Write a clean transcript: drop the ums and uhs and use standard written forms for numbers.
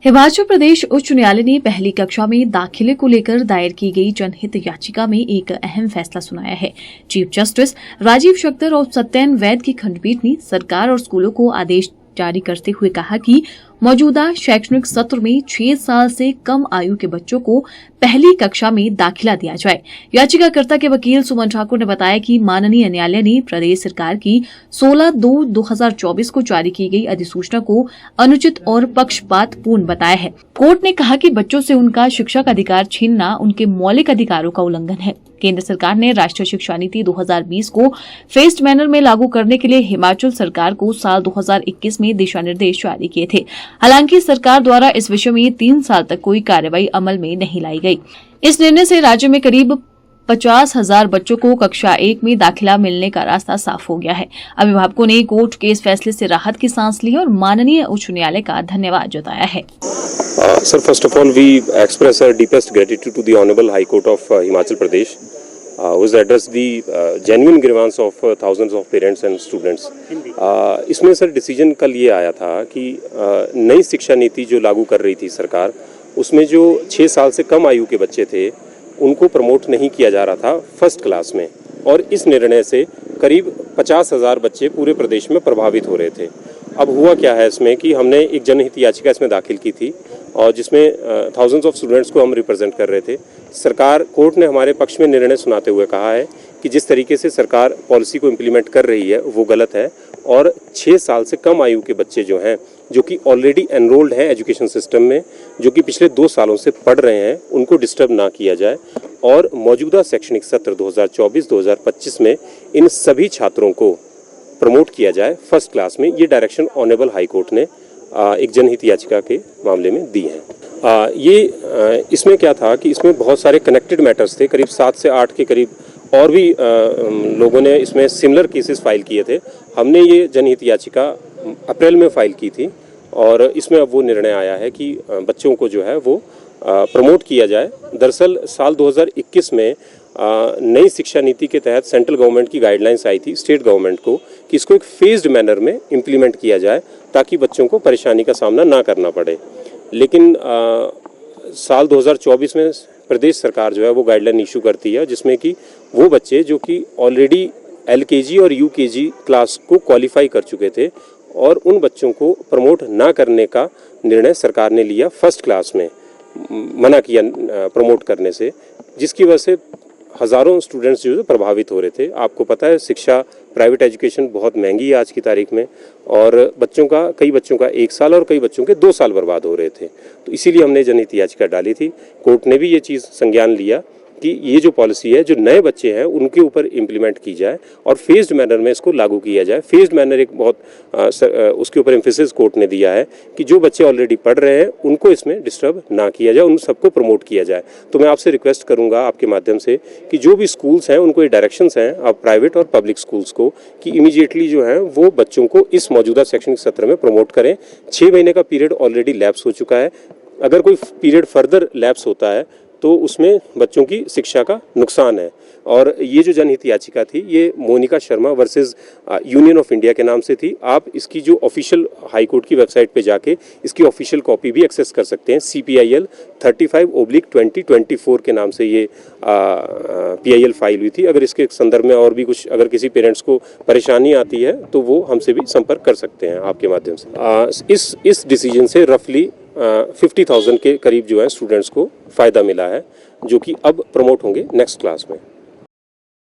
हिमाचल प्रदेश उच्च न्यायालय ने पहली कक्षा में दाखिले को लेकर दायर की गई जनहित याचिका में एक अहम फैसला सुनाया है। चीफ जस्टिस राजीव शक्कर और सत्येन वैद की खंडपीठ ने सरकार और स्कूलों को आदेश जारी करते हुए कहा कि मौजूदा शैक्षणिक सत्र में 6 साल से कम आयु के बच्चों को पहली कक्षा में दाखिला दिया जाए। याचिकाकर्ता के वकील सुमन ठाकुर ने बताया कि माननीय न्यायालय ने प्रदेश सरकार की 16/2/2024 को जारी की गई अधिसूचना को अनुचित और पक्षपातपूर्ण बताया है। कोर्ट ने कहा कि बच्चों से उनका शिक्षा का अधिकार छीनना उनके मौलिक अधिकारों का उल्लंघन है। केंद्र सरकार ने राष्ट्रीय शिक्षा नीति 2020 को फेस्ड मैनर में लागू करने के लिए हिमाचल सरकार को साल 2021 में दिशा निर्देश जारी किए थे। हालांकि सरकार द्वारा इस विषय में 3 साल तक कोई कार्रवाई अमल में नहीं लाई गई। इस निर्णय से राज्य में करीब 50,000 बच्चों को कक्षा 1 में दाखिला मिलने का रास्ता साफ हो गया है। अभिभावकों ने कोर्ट के इस फैसले से राहत की सांस ली और माननीय उच्च न्यायालय का धन्यवाद जताया है। Sir, first of all, we express our deepest gratitude to the Honorable High Court of Himachal Pradesh, who has addressed the genuine grievance of thousands of parents and students. इसमें सर डिसीजन कल ये आया था कि नई शिक्षा नीति जो लागू कर रही थी सरकार, उसमें जो 6 साल से कम आयु के बच्चे थे उनको प्रमोट नहीं किया जा रहा था फर्स्ट क्लास में, और इस निर्णय से करीब 50,000 बच्चे पूरे प्रदेश में प्रभावित हो रहे थे। अब हुआ क्या है इसमें कि हमने एक जनहित याचिका इसमें दाखिल की थी और जिसमें थाउजेंड्स ऑफ स्टूडेंट्स को हम रिप्रेजेंट कर रहे थे। सरकार कोर्ट ने हमारे पक्ष में निर्णय सुनाते हुए कहा है कि जिस तरीके से सरकार पॉलिसी को इम्प्लीमेंट कर रही है वो गलत है, और 6 साल से कम आयु के बच्चे जो हैं, जो कि ऑलरेडी एनरोल्ड हैं एजुकेशन सिस्टम में, जो कि पिछले 2 सालों से पढ़ रहे हैं, उनको डिस्टर्ब ना किया जाए। और मौजूदा शैक्षणिक सत्र 2024-2025 में इन सभी छात्रों को प्रमोट किया जाए फर्स्ट क्लास में। ये डायरेक्शन ऑनरेबल हाई कोर्ट ने एक जनहित याचिका के मामले में दी है। इसमें क्या था कि इसमें बहुत सारे कनेक्टेड मैटर्स थे, करीब 7 से 8 के करीब और भी लोगों ने इसमें सिमिलर केसेस फाइल किए थे। हमने ये जनहित याचिका अप्रैल में फाइल की थी और इसमें अब वो निर्णय आया है कि बच्चों को जो है वो प्रमोट किया जाए। दरअसल साल 2021 में नई शिक्षा नीति के तहत सेंट्रल गवर्नमेंट की गाइडलाइंस आई थी स्टेट गवर्नमेंट को कि इसको एक फेज्ड मैनर में इम्प्लीमेंट किया जाए ताकि बच्चों को परेशानी का सामना ना करना पड़े। लेकिन साल 2024 में प्रदेश सरकार जो है वो गाइडलाइन इशू करती है, जिसमें कि वो बच्चे जो कि ऑलरेडी LKG और UKG क्लास को क्वालिफाई कर चुके थे और उन बच्चों को प्रमोट ना करने का निर्णय सरकार ने लिया, फर्स्ट क्लास में मना किया प्रमोट करने से, जिसकी वजह से हज़ारों स्टूडेंट्स जो प्रभावित हो रहे थे। आपको पता है शिक्षा, प्राइवेट एजुकेशन बहुत महंगी है आज की तारीख में, और कई बच्चों का 1 साल और कई बच्चों के 2 साल बर्बाद हो रहे थे। तो इसीलिए हमने जनहित याचिका डाली थी। कोर्ट ने भी ये चीज़ संज्ञान लिया कि ये जो पॉलिसी है जो नए बच्चे हैं उनके ऊपर इम्प्लीमेंट की जाए और फेज्ड मैनर में इसको लागू किया जाए। फेज्ड मैनर एक बहुत उसके ऊपर एम्फेसिस कोर्ट ने दिया है कि जो बच्चे ऑलरेडी पढ़ रहे हैं उनको इसमें डिस्टर्ब ना किया जाए, उन सबको प्रमोट किया जाए। तो मैं आपसे रिक्वेस्ट करूंगा आपके माध्यम से कि जो भी स्कूल्स हैं उनको ये डायरेक्शंस हैं आप प्राइवेट और पब्लिक स्कूल्स को कि इमीडिएटली जो है वो बच्चों को इस मौजूदा शैक्षणिक सत्र में प्रमोट करें। 6 महीने का पीरियड ऑलरेडी लैप्स हो चुका है। अगर कोई पीरियड फर्दर लैप्स होता है तो उसमें बच्चों की शिक्षा का नुकसान है। और ये जो जनहित याचिका थी ये Monika Sharma versus Union of India के नाम से थी। आप इसकी जो ऑफिशियल हाई कोर्ट की वेबसाइट पे जाके इसकी ऑफिशियल कॉपी भी एक्सेस कर सकते हैं। CPIL 35/2024 के नाम से ये PIL फाइल हुई थी। अगर इसके संदर्भ में और भी कुछ अगर किसी पेरेंट्स को परेशानी आती है तो वो हमसे भी संपर्क कर सकते हैं आपके माध्यम से। इस डिसीजन से रफली 50,000 के करीब जो है स्टूडेंट्स को फ़ायदा मिला है, जो कि अब प्रमोट होंगे नेक्स्ट क्लास में।